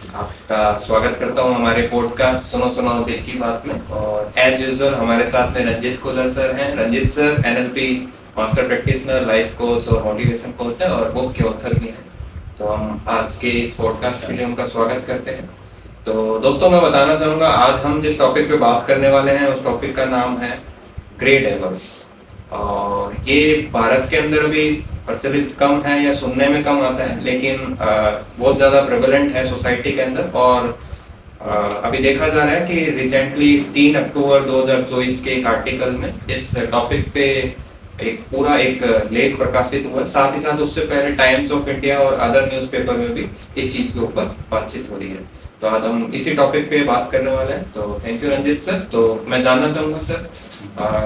आपका स्वागत करता हूँ हमारे पॉडकास्ट सुनो सुनो दिल की बात में। और एज यूजुअल हमारे साथ में रंजित कोलर सर हैं। Ranjit sir NLP master practitioner, life coach और मोटिवेशन कोच है और बुक के ऑथर भी हैं। तो हम आज के इस पॉडकास्ट के लिए उनका स्वागत करते हैं। तो दोस्तों, मैं बताना चाहूँगा आज हम जिस टॉपिक पे बात करने वाले हैं उस टॉपिक का नाम है ग्रे डाइवर्स। और ये भारत के अंदर भी प्रचलित कम है या सुनने में कम आता है, लेकिन बहुत ज़्यादा प्रेवलेंट है सोसाइटी के अंदर। और अभी देखा जा रहा है कि रिसेंटली 3 अक्टूबर 2024 के एक आर्टिकल में इस टॉपिक पे एक लेख प्रकाशित हुआ। साथ ही साथ उससे पहले टाइम्स ऑफ इंडिया और अदर न्यूज़पेपर में भी इस चीज़ के ऊपर बातचीत हो रही है। तो आज हम इसी टॉपिक पे बात करने वाले हैं। तो थैंक यू रंजित सर। तो मैं जानना चाहूँगा सर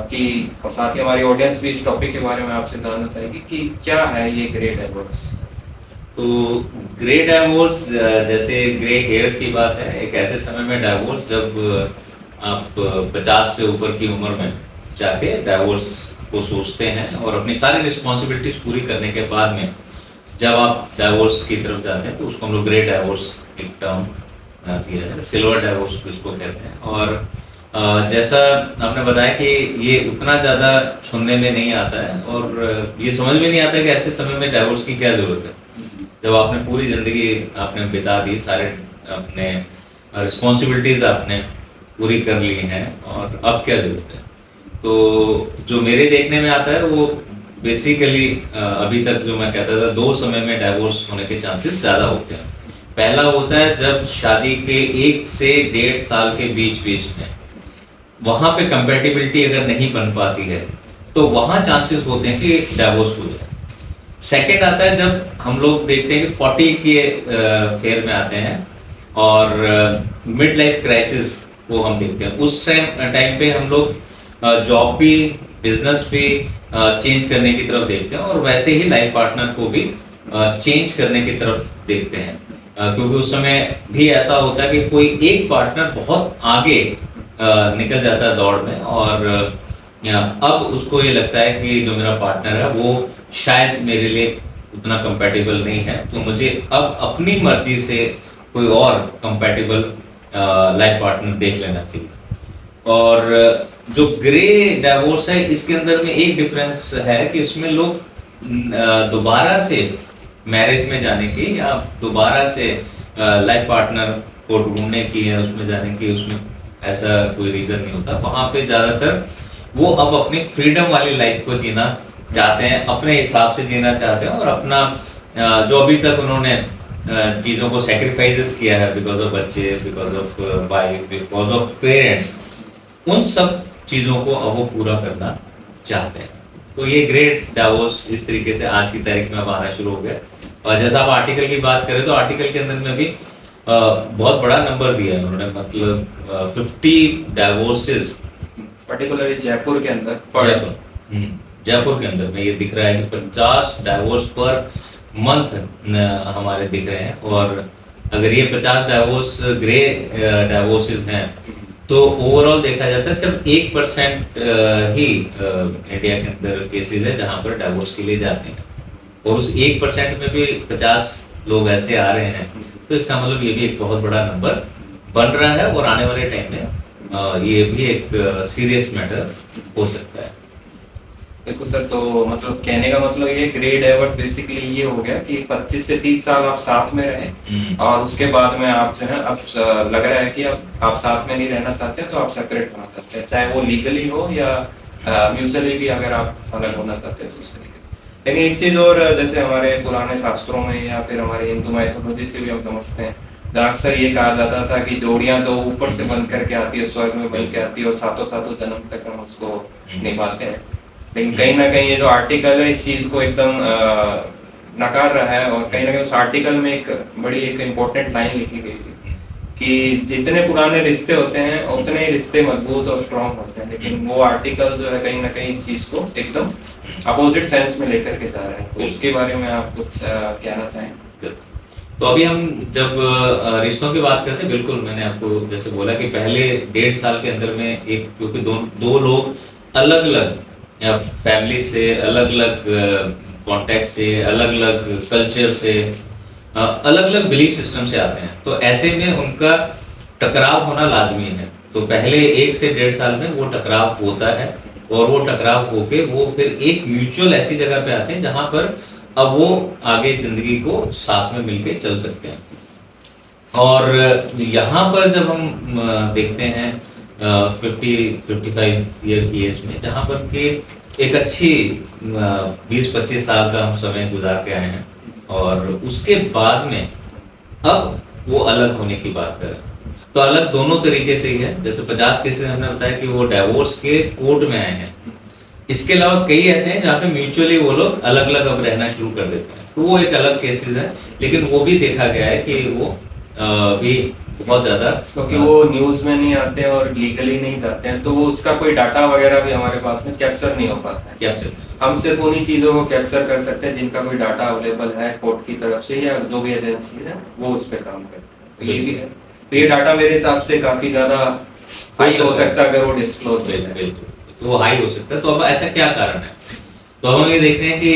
कि और साथ ही हमारी ऑडियंस भी इस टॉपिक के बारे में आपसे जानना चाहेगी कि क्या है ये ग्रे डाइवोर्स। तो ग्रे डाइवोर्स, जैसे ग्रे हेयर्स की बात है, एक ऐसे समय में डाइवोर्स जब आप 50 से ऊपर की उम्र में जाके डाइवोर्स को सोचते हैं और अपनी सारी रिस्पॉन्सिबिलिटीज पूरी करने के बाद में जब आप डाइवोर्स की तरफ जाते हैं तो उसको हम लोग ग्रे डाइवोर्स एक टर्म दिया है, सिल्वर डाइवोर्स इसको कहते हैं। और जैसा आपने बताया कि ये उतना ज़्यादा सुनने में नहीं आता है और ये समझ में नहीं आता कि ऐसे समय में डाइवोर्स की क्या ज़रूरत है, जब आपने पूरी ज़िंदगी आपने बिता दी, सारे अपने रिस्पॉन्सिबिलिटीज़ आपने पूरी कर ली हैं और अब क्या ज़रूरत है। तो जो मेरे देखने में आता है वो बेसिकली अभी तक जो मैं कहता था, 2 समय में डाइवोर्स होने के चांसेस ज़्यादा होते हैं। पहला होता है जब शादी के 1 से 1.5 साल के बीच में वहाँ पे कंपेटिबिलिटी अगर नहीं बन पाती है तो वहाँ चांसेस होते हैं कि डाइवोर्स हो जाए। सेकेंड आता है जब हम लोग देखते हैं कि 40 के फेयर में आते हैं और मिड लाइफ क्राइसिस को हम देखते हैं। उस टाइम पे हम लोग जॉब भी, बिजनेस भी चेंज करने की तरफ देखते हैं और वैसे ही लाइफ पार्टनर को भी चेंज करने की तरफ देखते हैं, क्योंकि उस समय भी ऐसा होता है कि कोई एक पार्टनर बहुत आगे निकल जाता है दौड़ में और अब उसको ये लगता है कि जो मेरा पार्टनर है वो शायद मेरे लिए उतना कंपैटिबल नहीं है, तो मुझे अब अपनी मर्जी से कोई और कंपैटिबल लाइफ पार्टनर देख लेना चाहिए। और जो ग्रे डाइवोर्स है इसके अंदर में एक डिफरेंस है कि इसमें लोग दोबारा से मैरिज में जाने की या दोबारा से लाइफ पार्टनर को ढूंढने की या उसमें जाने की, उसमें ऐसा कोई रीज़न नहीं होता। वहाँ पे ज़्यादातर वो अब अपनी फ्रीडम वाली लाइफ को जीना चाहते हैं, अपने हिसाब से जीना चाहते हैं और अपना जो अभी तक उन्होंने चीज़ों को सेक्रीफाइसेस किया है बिकॉज ऑफ बच्चे, because of wife, because of parents, उन सब चीज़ों को अब वो पूरा करना चाहते हैं। तो ये ग्रेट डाइवोर्स इस तरीके से आज की तारीख में अब आना शुरू हो गया। और जैसा आप आर्टिकल की बात करें तो आर्टिकल के अंदर में भी बहुत बड़ा नंबर दिया है उन्होंने, मतलब 50 डाइवोर्सेस पर्टिकुलरली जयपुर के अंदर जयपुर के अंदर में ये दिख रहा है कि 50 डाइवोर्स पर मंथ हमारे दिख रहे हैं। और अगर ये 50 डाइवोर्स ग्रे डाइवोर्सेस हैं तो ओवरऑल देखा जाता है सिर्फ 1% ही इंडिया के अंदर केसेस है जहां पर डाइवोर्स के लिए जाते हैं, और उस 1% में भी 50 लोग ऐसे आ रहे हैं, तो इसका मतलब ये भी एक बहुत बड़ा नंबर बन रहा है और आने वाले टाइम में ये भी एक सीरियस मैटर हो सकता है। बिल्कुल सर। तो मतलब कहने का मतलब ये ग्रे डाइवोर्स बेसिकली ये हो गया कि 25 से 30 साल आप साथ में रहे और उसके बाद में आप जो है अब लग रहा है कि अब आप साथ में नहीं रहना चाहते तो आप सेपरेट होना चाहते हैं, चाहे वो लीगली हो या म्यूचुअली भी अगर आप अलग होना चाहते हैं तो उस तरीके से। लेकिन एक चीज़ और, जैसे हमारे पुराने शास्त्रों में या फिर हमारे हिंदू माइथोलॉजी से भी हम समझते हैं, अक्सर ये कहा जाता था कि जोड़ियां तो ऊपर से बन करके आती है, स्वर्ग में बन के आती है और सातों सातों जन्म तक हम उसको निभाते हैं। लेकिन कहीं ना कहीं ये जो आर्टिकल है इस चीज को एकदम नकार रहा है। और कहीं ना कहीं उस आर्टिकल में एक बड़ी एक इम्पोर्टेंट लाइन लिखी गई थी कि जितने पुराने रिश्ते होते हैं उतने ही रिश्ते मजबूत और स्ट्रांग होते हैं। लेकिन वो आर्टिकल जो है कहीं ना कहीं इस चीज को एकदम अपोजिट सेंस में लेकर के जा रहे हैं। तो उसके बारे में आप कुछ कहना चाहें? तो अभी हम जब रिश्तों की बात करते हैं, बिल्कुल मैंने आपको जैसे बोला कि पहले 1.5 साल के अंदर में एक, क्योंकि दो लोग अलग अलग फैमिली से, अलग अलग कॉन्टेक्ट से, अलग अलग कल्चर से अलग अलग बिलीफ सिस्टम से आते हैं, तो ऐसे में उनका टकराव होना लाजमी है। तो पहले 1 से 1.5 साल में वो टकराव होता है, और वो टकराव होके वो फिर एक म्यूचुअल ऐसी जगह पे आते हैं जहां पर अब वो आगे जिंदगी को साथ में मिलके चल सकते हैं। और यहाँ पर जब हम देखते हैं 55 ईयर की एज में, जहाँ पर कि एक अच्छी 20-25 साल का हम समय गुजार के आए हैं, और उसके बाद में अब वो अलग होने की बात करें तो अलग दोनों तरीके से ही है। जैसे 50 केसेस हमने बताया कि वो डाइवोर्स के कोर्ट में आए हैं, इसके अलावा कई ऐसे हैं जहाँ पे म्यूचुअली वो लोग अलग अलग अब रहना शुरू कर देते हैं, तो वो एक अलग केसेस है। लेकिन वो भी देखा गया है कि वो भी बहुत ज्यादा, क्योंकि वो न्यूज में नहीं आते हैं और लीगली नहीं जाते हैं, तो वो उसका कोई डाटा वगैरह भी हमारे पास में कैप्चर नहीं हो पाता है। कैप्चर हम सिर्फ उन्हीं चीजों को कैप्चर कर सकते हैं जिनका कोई डाटा अवेलेबल है कोर्ट की तरफ से, या जो भी एजेंसी है वो उस पर काम करते हैं। तो ये भी है, तो ये डाटा मेरे हिसाब से काफी ज्यादा हाई हो सकता है अगर वो डिस्क्लोज हो जाए। तो वो हाई हो सकता है। तो अब ऐसा क्या कारण है, तो हम ये देखते हैं कि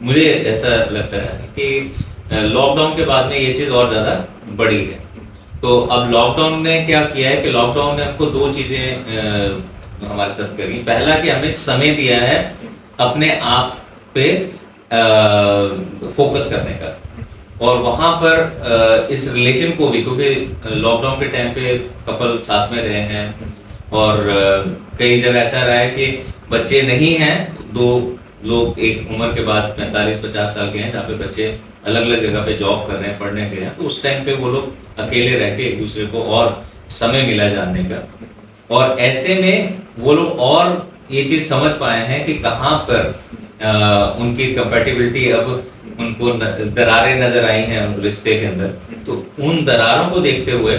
मुझे ऐसा लगता है कि लॉकडाउन के बाद में ये चीज़ और ज़्यादा बढ़ी है। तो अब लॉकडाउन ने क्या किया है कि लॉकडाउन ने हमको 2 चीज़ें हमारे साथ करी। पहला कि हमें समय दिया है अपने आप पे फोकस करने का, और वहाँ पर इस रिलेशन को भी, क्योंकि लॉकडाउन के टाइम पे कपल साथ में रहे हैं, और कई जगह ऐसा रहा है कि बच्चे नहीं हैं, 2 लोग एक उम्र के बाद 45-50 साल के हैं जहाँ पे बच्चे अलग अलग जगह पे जॉब कर रहे हैं, पढ़ने गए हैं, तो उस टाइम पे वो लोग अकेले रह के एक दूसरे को और समय मिला जानने का। और ऐसे में वो लोग और ये चीज़ समझ पाए हैं कि कहाँ पर उनकी कंपैटिबिलिटी, अब उनको दरारें नजर आई हैं रिश्ते के अंदर, तो उन दरारों को देखते हुए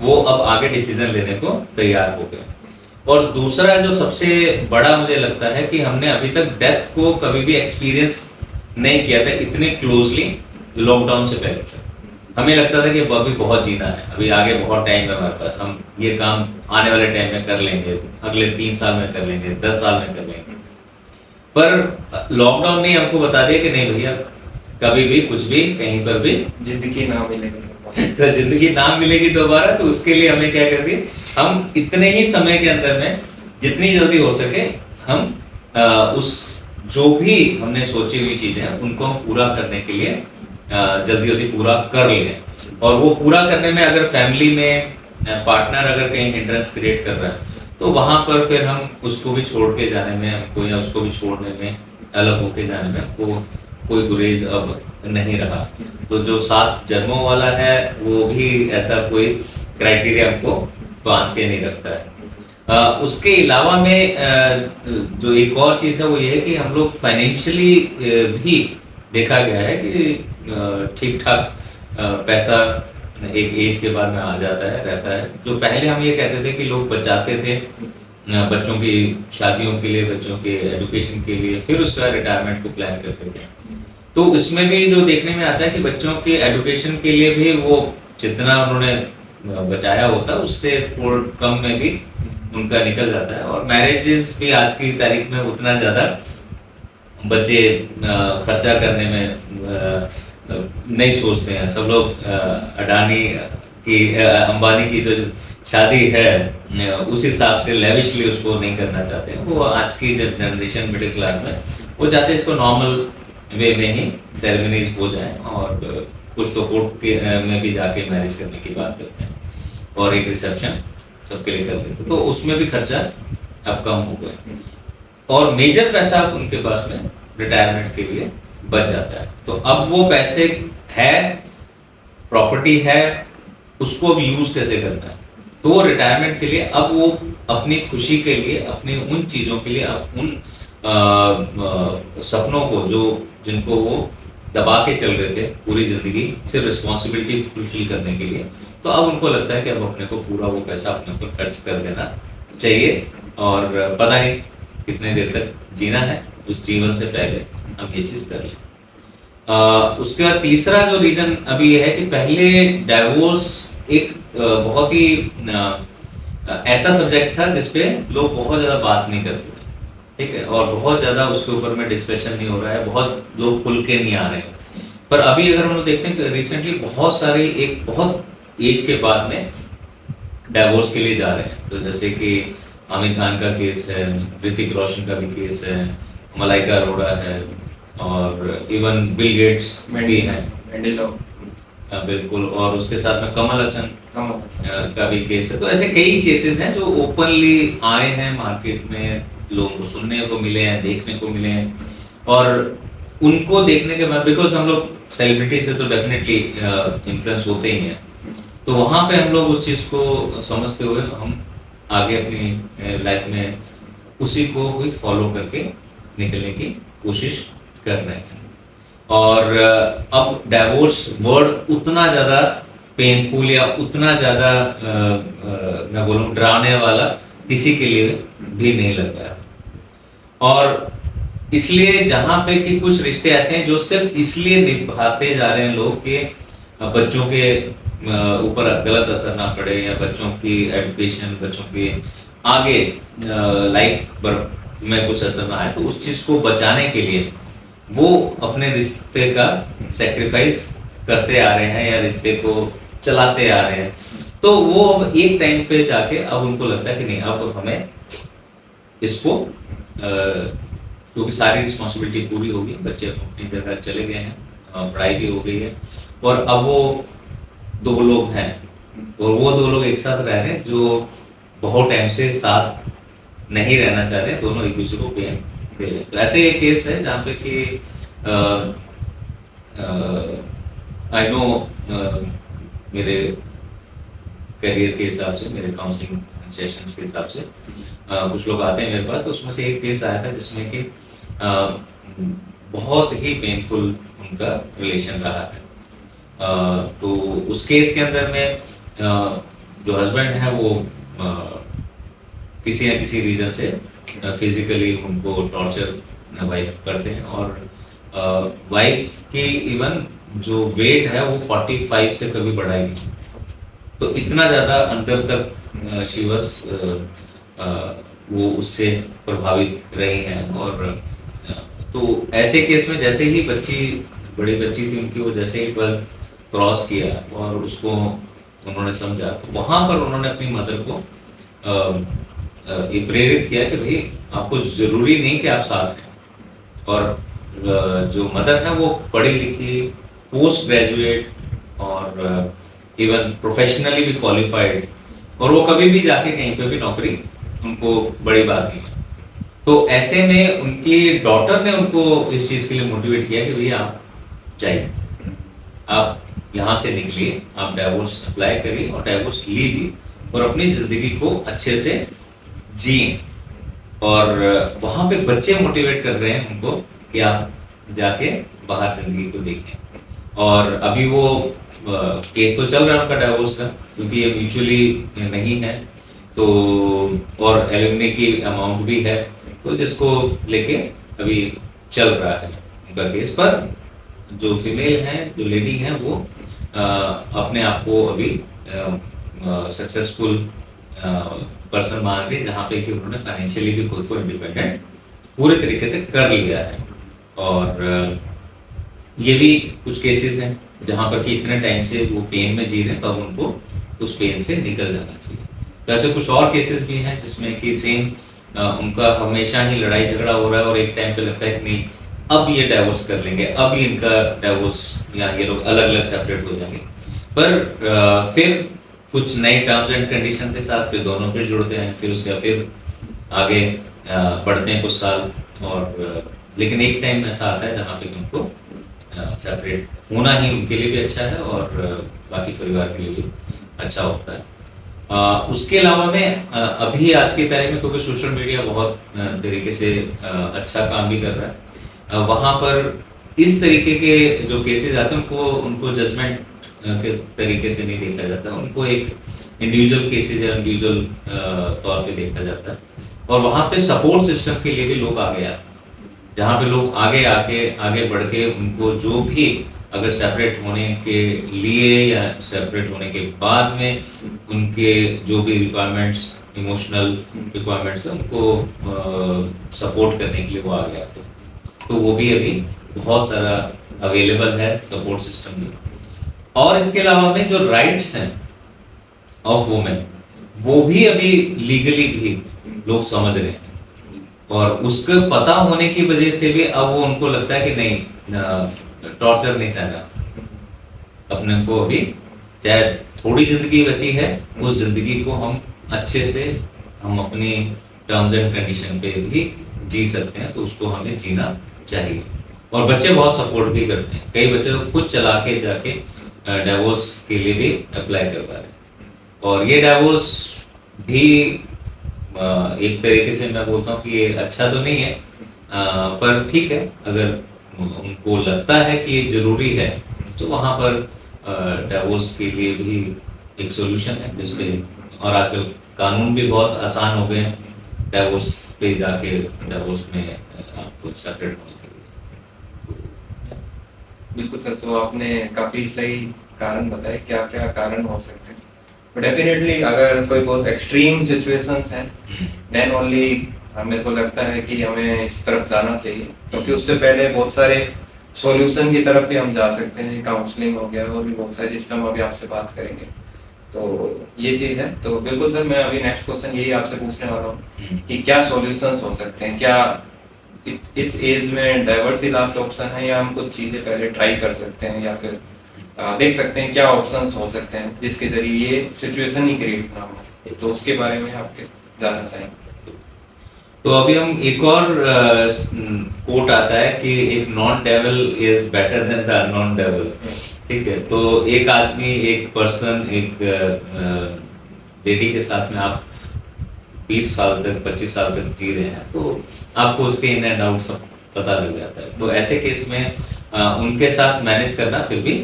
वो अब आगे डिसीजन लेने को तैयार हो गए। और दूसरा जो सबसे बड़ा मुझे लगता है कि हमने अभी तक डेथ को कभी भी एक्सपीरियंस नहीं किया था इतने क्लोजली लॉकडाउन से पहले। हमें लगता था कि अभी बहुत जीना है, अभी आगे बहुत टाइम है हमारे पास, हम ये काम आने वाले टाइम में कर लेंगे, अगले 3 साल में कर लेंगे, 10 साल में कर लेंगे। पर लॉकडाउन ने हमको बता दिया कि नहीं भैया, कभी भी कुछ भी कहीं पर भी जिंदगी ना मिलेगी सर, जिंदगी ना मिलेगी दोबारा। तो उसके लिए हमें क्या कर दिया, हम इतने ही समय के अंदर में जितनी जल्दी हो सके हम उस जो भी हमने सोची हुई चीजें हैं उनको हम पूरा करने के लिए जल्दी जल्दी पूरा कर लें। और वो पूरा करने में अगर फैमिली में पार्टनर अगर कहीं हिंड्रेंस क्रिएट कर रहा है, तो वहां पर फिर हम उसको भी छोड़ के जाने में हमको, या उसको भी छोड़ने में, अलग होके जाने में हमको कोई गुरेज अब नहीं रहा। तो जो 7 जन्मों वाला है वो भी ऐसा कोई क्राइटेरिया हमको बांध के नहीं रखता है। उसके अलावा में जो एक और चीज़ है वो ये है कि हम लोग फाइनेंशियली भी देखा गया है कि ठीक ठाक पैसा एक एज के बाद में आ जाता है, रहता है। जो पहले हम ये कहते थे कि लोग बचाते थे बच्चों की शादियों के लिए, बच्चों के एजुकेशन के लिए, फिर उसका रिटायरमेंट को प्लान करते थे। तो इसमें भी जो देखने में आता है कि बच्चों के एजुकेशन के लिए भी वो जितना उन्होंने बचाया होता है उससे थोड़ा कम में भी उनका निकल जाता है। और मैरिजेस भी आज की तारीख में उतना ज़्यादा बच्चे खर्चा करने में नहीं सोचते हैं। सब लोग अडानी की, अंबानी की जो शादी है उस हिसाब से लेविशली उसको नहीं करना चाहते हैं। वो आज की जो जनरेशन मिडिल क्लास में वो चाहते हैं इसको नॉर्मल वे में ही सेरेमनीज हो जाए, और कुछ तो कोर्ट में भी जाके मैरिज करने की बात करते हैं, और एक रिसेप्शन सबके लिए कर देते, तो उसमें भी खर्चा अब कम हो गया, और मेजर पैसा अब उनके पास में रिटायरमेंट के लिए बच जाता है। तो अब वो पैसे है, प्रॉपर्टी है, उसको अब यूज कैसे करना है, तो वो रिटायरमेंट के लिए अब वो अपनी खुशी के लिए, अपनी उन चीज़ों के लिए, उन सपनों को जो जिनको वो दबा के चल रहे थे पूरी जिंदगी सिर्फ रिस्पॉन्सिबिलिटी फुलफिल करने के लिए, तो अब उनको लगता है कि अब अपने को पूरा वो पैसा अपने ऊपर खर्च कर देना चाहिए, और पता नहीं कितने देर तक जीना है, उस जीवन से पहले हम ये चीज़ कर लें। उसके बाद तीसरा जो रीज़न अभी ये है कि पहले डाइवोर्स एक बहुत ही ऐसा सब्जेक्ट था जिसपे लोग बहुत ज़्यादा बात नहीं करते थे, ठीक है, और बहुत ज़्यादा उसके ऊपर में डिस्कशन नहीं हो रहा है, बहुत लोग खुल के नहीं आ रहे हैं। पर अभी अगर हम लोग देखते हैं कि रिसेंटली बहुत सारे एक बहुत एज के बाद में डाइवोर्स के लिए जा रहे हैं। तो जैसे कि आमिर खान का केस है, ऋतिक रोशन का भी केस है, मलाइका अरोड़ा है, और इवन बिल गेट्स भी हैं। मेंडेलो। बिल्कुल, और उसके साथ में कमल हसन कमल हसन। का भी केस है। तो ऐसे कई केसेस हैं जो ओपनली आए हैं मार्केट में, लोगों को सुनने को मिले हैं, देखने को मिले हैं, और उनको देखने के बाद बिकॉज हम लोग सेलिब्रिटी से तो डेफिनेटली इन्फ्लुएंस होते ही हैं, तो वहाँ पे हम लोग उस चीज़ को समझते हुए हम आगे अपनी लाइफ में उसी को ही फॉलो करके निकलने की कोशिश कर रहे हैं। और अब डाइवोर्स वर्ड उतना ज़्यादा पेनफुल या उतना ज़्यादा मैं बोलूँ डराने वाला किसी के लिए भी नहीं लग रहा है। और इसलिए जहाँ पे कि कुछ रिश्ते ऐसे हैं जो सिर्फ इसलिए निभाते जा रहे हैं लोग कि बच्चों के ऊपर गलत असर ना पड़े, या बच्चों की एजुकेशन, बच्चों के आगे लाइफ पर में कुछ असर ना आए, तो उस चीज़ को बचाने के लिए वो अपने रिश्ते का सेक्रीफाइस करते आ रहे हैं या रिश्ते को चलाते आ रहे हैं। तो वो अब एक टाइम पे जाके अब उनको लगता है कि नहीं, अब हमें इसको क्योंकि सारी रिस्पॉन्सिबिलिटी पूरी होगी, बच्चे अपनी जगह चले गए हैं, पढ़ाई भी हो गई है, और अब वो दो लोग हैं, और वो दो लोग एक साथ रह रहे हैं जो बहुत टाइम से साथ नहीं रहना चाह रहे, दोनों एक दूसरे को पेन दे रहे हैं। तो ऐसे एक केस है जहाँ पे कि आई नो मेरे करियर के हिसाब से, मेरे काउंसलिंग सेशंस के हिसाब से कुछ लोग आते हैं मेरे पास, तो उसमें से एक केस आया था जिसमें कि बहुत ही पेनफुल उनका रिलेशन रहा है। तो उस केस के अंदर में जो हस्बैंड है वो किसी न किसी रीजन से फिजिकली उनको टॉर्चर वाइफ करते हैं, और वाइफ की इवन जो वेट है वो 45 से कभी बढ़ा ही नहीं। तो इतना ज़्यादा अंतर तक शी वाज वो उससे प्रभावित रही हैं। और तो ऐसे केस में जैसे ही बड़ी बच्ची थी उनकी, वो जैसे ही 12th क्रॉस किया और उसको उन्होंने समझा, तो वहाँ पर उन्होंने अपनी मदर को ये प्रेरित किया कि भाई आपको ज़रूरी नहीं कि आप साथ हैं, और जो मदर है वो पढ़ी लिखी, पोस्ट ग्रेजुएट, और इवन प्रोफेशनली भी क्वालिफाइड, और वो कभी भी जाके कहीं पे भी नौकरी उनको बड़ी बात नहीं है। तो ऐसे में उनकी डॉटर ने उनको इस चीज़ के लिए मोटिवेट किया कि भैया आप जाइए, आप यहाँ से निकलिए, आप डाइवोर्स अप्लाई करिए और डाइवोर्स लीजिए, और अपनी ज़िंदगी को अच्छे से जिए। और वहाँ पे बच्चे मोटिवेट कर रहे हैं उनको कि आप जाके बाहर ज़िंदगी को देखें। और अभी वो केस तो चल रहा है उनका डाइवोर्स का, क्योंकि ये म्यूचुअली नहीं है, तो और एलिमनी की अमाउंट भी है, तो जिसको लेके अभी चल रहा है उनका केस। पर जो फीमेल हैं, जो लेडी हैं, वो अपने आप को अभी सक्सेसफुल पर्सन मान रही, जहाँ पे कि उन्होंने फाइनेंशियली भी खुद को इंडिपेंडेंट पूरे तरीके से कर लिया है। और ये भी कुछ केसेस हैं जहाँ पर कि इतने टाइम से वो पेन में जी रहे हैं, तो अब उनको उस पेन से निकल जाना चाहिए। तो ऐसे कुछ और केसेस भी हैं जिसमें कि सेम उनका हमेशा ही लड़ाई झगड़ा हो रहा है, और एक टाइम पे लगता है कि नहीं अब ये डाइवोर्स कर लेंगे, अब ही इनका डाइवोर्स या ये लोग अलग अलग सेपरेट हो जाएंगे। पर फिर कुछ नए टर्म्स एंड कंडीशन के साथ फिर दोनों फिर जुड़ते हैं, फिर उसके फिर आगे बढ़ते हैं कुछ साल, और लेकिन एक टाइम ऐसा आता है जहाँ पे उनको सेपरेट होना ही उनके लिए भी अच्छा है, और बाकी परिवार के लिए भी अच्छा होता है। उसके अलावा में अभी आज की तारीख में, क्योंकि सोशल मीडिया बहुत तरीके से अच्छा काम भी कर रहा है, वहाँ पर इस तरीके के जो केसेस आते हैं उनको जजमेंट के तरीके से नहीं देखा जाता, उनको एक इंडिविजुअल केसेस या इंडिविजुअल तौर पे देखा जाता है। और वहाँ पे सपोर्ट सिस्टम के लिए भी लोग आगे आते हैं, जहाँ पे लोग आगे बढ़ के उनको जो भी अगर सेपरेट होने के लिए या सेपरेट होने के बाद में उनके जो भी रिक्वायरमेंट्स, इमोशनल रिक्वायरमेंट्स है, उनको सपोर्ट करने के लिए वो आगे आते हैं। तो वो भी अभी बहुत सारा अवेलेबल है सपोर्ट सिस्टम भी। और इसके अलावा में जो राइट्स हैं ऑफ वुमेन, वो भी अभी लीगली भी लोग समझ रहे हैं, और उसको पता होने की वजह से भी अब वो उनको लगता है कि नहीं, टॉर्चर नहीं सहना अपने को अभी, चाहे थोड़ी जिंदगी बची है, उस जिंदगी को हम अच्छे से हम अपनी टर्म्स एंड कंडीशन पे भी जी सकते हैं, तो उसको हमें जीना चाहिए। और बच्चे बहुत सपोर्ट भी करते हैं, कई बच्चे तो खुद चला के जाके डिवोर्स के लिए भी अप्लाई करवा रहे हैं। और ये डिवोर्स भी एक तरीके से मैं बोलता हूँ कि ये अच्छा तो नहीं है, पर ठीक है, अगर उनको लगता है कि ये जरूरी है तो वहाँ पर डिवोर्स के लिए भी एक सॉल्यूशन है जिसपे, और आजकल कानून भी बहुत आसान हो गए हैं डिवोर्स पे जाके, डिवोर्स में आपको सेपरेट होने के लिए। बिल्कुल सर, तो आपने काफी सही कारण बताए क्या क्या कारण हो सकते हैं। बट डेफिनेटली अगर कोई बहुत एक्सट्रीम सिचुएशंस हैं, देन ओनली मेरे को लगता है कि हमें इस तरफ जाना चाहिए, क्योंकि उससे पहले बहुत सारे सॉल्यूशन की तरफ भी हम जा सकते हैं। काउंसलिंग हो गया और भी बहुत सारी, जिस पर हम अभी आपसे बात करेंगे। तो ये चीज है। तो बिल्कुल सर, मैं अभी नेक्स्ट क्वेश्चन यही आपसे पूछने वाला हूँ कि क्या सॉल्यूशंस हो सकते हैं, क्या इस एज में डाइवर्स ही लास्ट ऑप्शन है, या हम कुछ चीजें पहले ट्राई कर सकते हैं, या फिर देख सकते हैं क्या ऑप्शंस हो सकते हैं जिसके जरिए ये सिचुएशन ही क्रिएट ना हो। तो उसके बारे में आपके जानना चाहेंगे। तो अभी हम एक और कोट आता है कि एक non devil is better than the unknown devil. ठीक है, तो एक आदमी, एक पर्सन, एक लेडी के साथ में आप 20 साल तक, 25 साल तक जी रहे हैं, तो आपको उसके इन एंड आउट सब पता लग जाता है। तो ऐसे केस में उनके साथ मैनेज करना फिर भी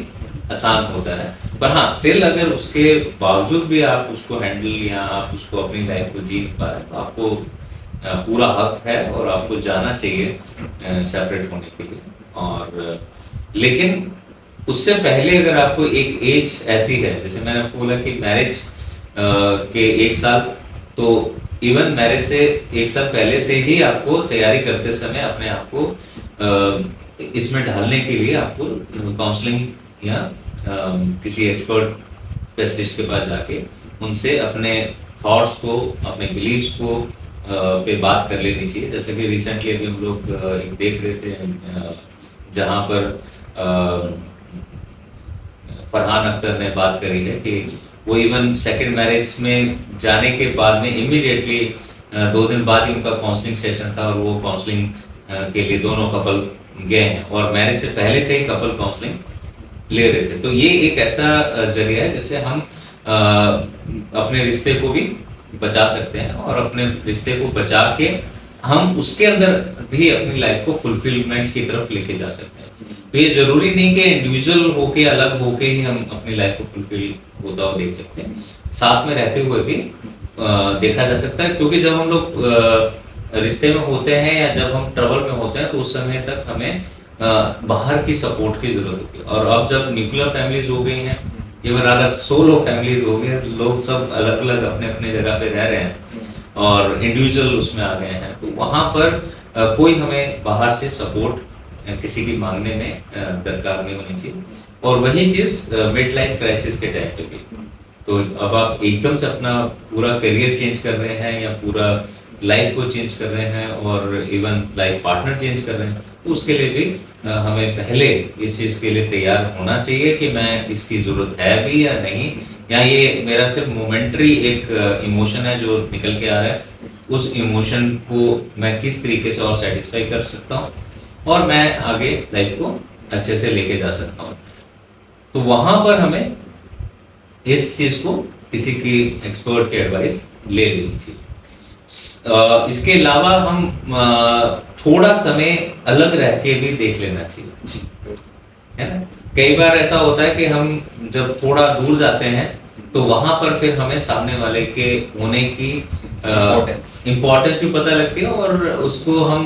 आसान होता है। पर हाँ, स्टिल अगर उसके बावजूद भी आप उसको हैंडल, या आप उसको अपनी लाइफ को जी पा रहे हैं, तो आपको पूरा हक है और आपको जाना चाहिए सेपरेट होने के लिए। और लेकिन उससे पहले अगर आपको एक एज ऐसी है, जैसे मैंने आपको बोला कि मैरिज के 1 साल, तो इवन मैरिज से 1 साल पहले से ही आपको तैयारी करते समय अपने आप को इसमें ढालने के लिए आपको काउंसलिंग या किसी एक्सपर्ट स्पेशलिस्ट के पास जाके उनसे अपने थॉट्स को, अपने बिलीव्स को पे बात कर लेनी चाहिए। जैसे कि रिसेंटली अभी हम लोग एक देख रहे थे जहाँ पर फरहान अख्तर ने बात करी है कि वो इवन सेकंड मैरिज में जाने के बाद में इमीडिएटली 2 दिन बाद ही उनका काउंसलिंग सेशन था, और वो काउंसलिंग के लिए दोनों कपल गए हैं, और मैरिज से पहले से ही कपल काउंसलिंग ले रहे थे। तो ये एक ऐसा जरिया है जिससे हम अपने रिश्ते को भी बचा सकते हैं, और अपने रिश्ते को बचा के हम उसके अंदर भी अपनी लाइफ को फुलफिलमेंट की तरफ लेके जा सकते हैं। तो ये जरूरी नहीं कि इंडिविजुअल होके, अलग होके ही हम अपनी लाइफ को फुलफिल होता हुआ देख सकते हैं, साथ में रहते हुए भी देखा जा सकता है। क्योंकि जब हम लोग रिश्ते में होते हैं या जब हम ट्रबल में होते हैं, तो उस समय तक हमें बाहर की सपोर्ट की जरूरत होती है। और अब जब न्यूक्लियर फैमिलीज हो गई हैं, इवन रादर सोलो फैमिलीज हो गई, लोग सब अलग अलग अपने अपने जगह पे रह रहे हैं और इंडिविजुअल उसमें आ गए हैं, तो वहां पर कोई हमें बाहर से सपोर्ट किसी की मांगने में दरकार नहीं होनी चाहिए। और वही चीज मिड लाइफ क्राइसिस के टाइम पे भी, तो अब आप एकदम से अपना पूरा करियर चेंज कर रहे हैं, या पूरा लाइफ को चेंज कर रहे हैं, और इवन लाइफ पार्टनर चेंज कर रहे हैं, तो उसके लिए भी हमें पहले इस चीज के लिए तैयार होना चाहिए कि मैं इसकी जरूरत है भी या नहीं, या ये मेरा सिर्फ मोमेंटरी एक इमोशन है जो निकल के आ रहा है, उस इमोशन को मैं किस तरीके से और सेटिस्फाई कर सकता हूँ, और मैं आगे लाइफ को अच्छे से लेके जा सकता हूँ। तो वहां पर हमें इस चीज को किसी की एक्सपर्ट की एडवाइस ले लेनी चाहिए। इसके अलावा हम थोड़ा समय अलग रह के भी देख लेना चाहिए, है ना। कई बार ऐसा होता है कि हम जब थोड़ा दूर जाते हैं, तो वहां पर फिर हमें सामने वाले के होने की इम्पोर्टेंस भी पता लगती है, और उसको हम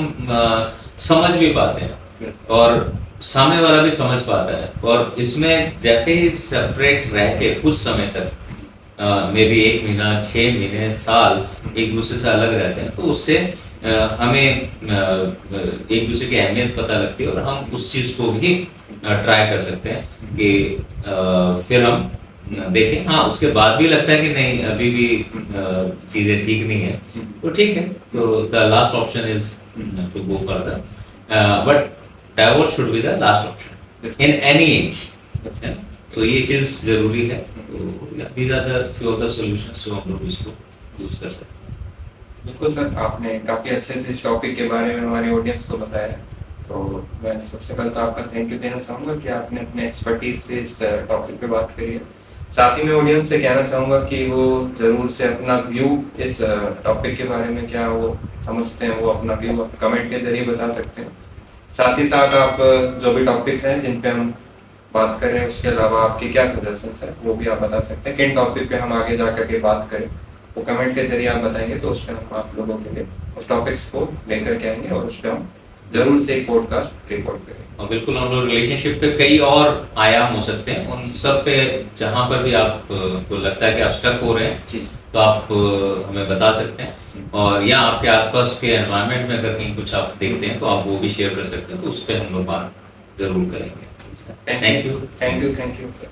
समझ भी पाते हैं, और सामने वाला भी समझ पाता है। और इसमें जैसे ही सेपरेट रह के कुछ समय तक, मे बी 1 महीना, 6 महीने, साल एक दूसरे से अलग रहते हैं, तो उससे हमें एक दूसरे की अहमियत पता लगती है और हम उस चीज़ को भी ट्राई कर सकते हैं कि फिर हम देखें। हाँ, उसके बाद भी लगता है कि नहीं अभी भी चीज़ें ठीक नहीं है, तो ठीक है, तो the last option is to go further, but divorce should be the last option in any age. तो ये चीज़ ज़रूरी है। तो these are the few of the solutions जो हम लोग इसको यूज़ कर सकते हैं। बिल्कुल सर, आपने काफ़ी अच्छे से इस टॉपिक के बारे में हमारे ऑडियंस को बताया है। तो मैं सबसे पहले तो आपका थैंक यू देना चाहूँगा कि आपने अपने एक्सपर्टीज से इस टॉपिक पे बात करी है। साथ ही मैं ऑडियंस से कहना चाहूँगा कि वो ज़रूर से अपना व्यू इस टॉपिक के बारे में क्या वो समझते हैं, वो अपना व्यू कमेंट के ज़रिए बता सकते हैं। साथ ही साथ आप जो भी टॉपिक्स हैं जिन पे हम बात कर रहे हैं, उसके अलावा आपके क्या सजेशंस हैं वो भी आप बता सकते हैं। किन टॉपिक पे हम आगे जा कर के बात करें, वो कमेंट के जरिए आप बताएंगे तो उस पर हम आप लोगों के लिए उस टॉपिक्स को लेकर के आएंगे और उस पर हम जरूर से एक पॉडकास्ट रिकॉर्ड करेंगे। और बिल्कुल हम लोग रिलेशनशिप पे कई और आयाम हो सकते हैं, उन सब पे जहाँ पर भी आप को लगता है कि आप स्टक हो रहे हैं जी, तो आप हमें बता सकते हैं। और या आपके आसपास के एनवायरनमेंट में अगर कहीं कुछ आप देखते हैं तो आप वो भी शेयर कर सकते हैं, तो उस पर हम लोग बात जरूर करेंगे। Thank you. Thank you sir.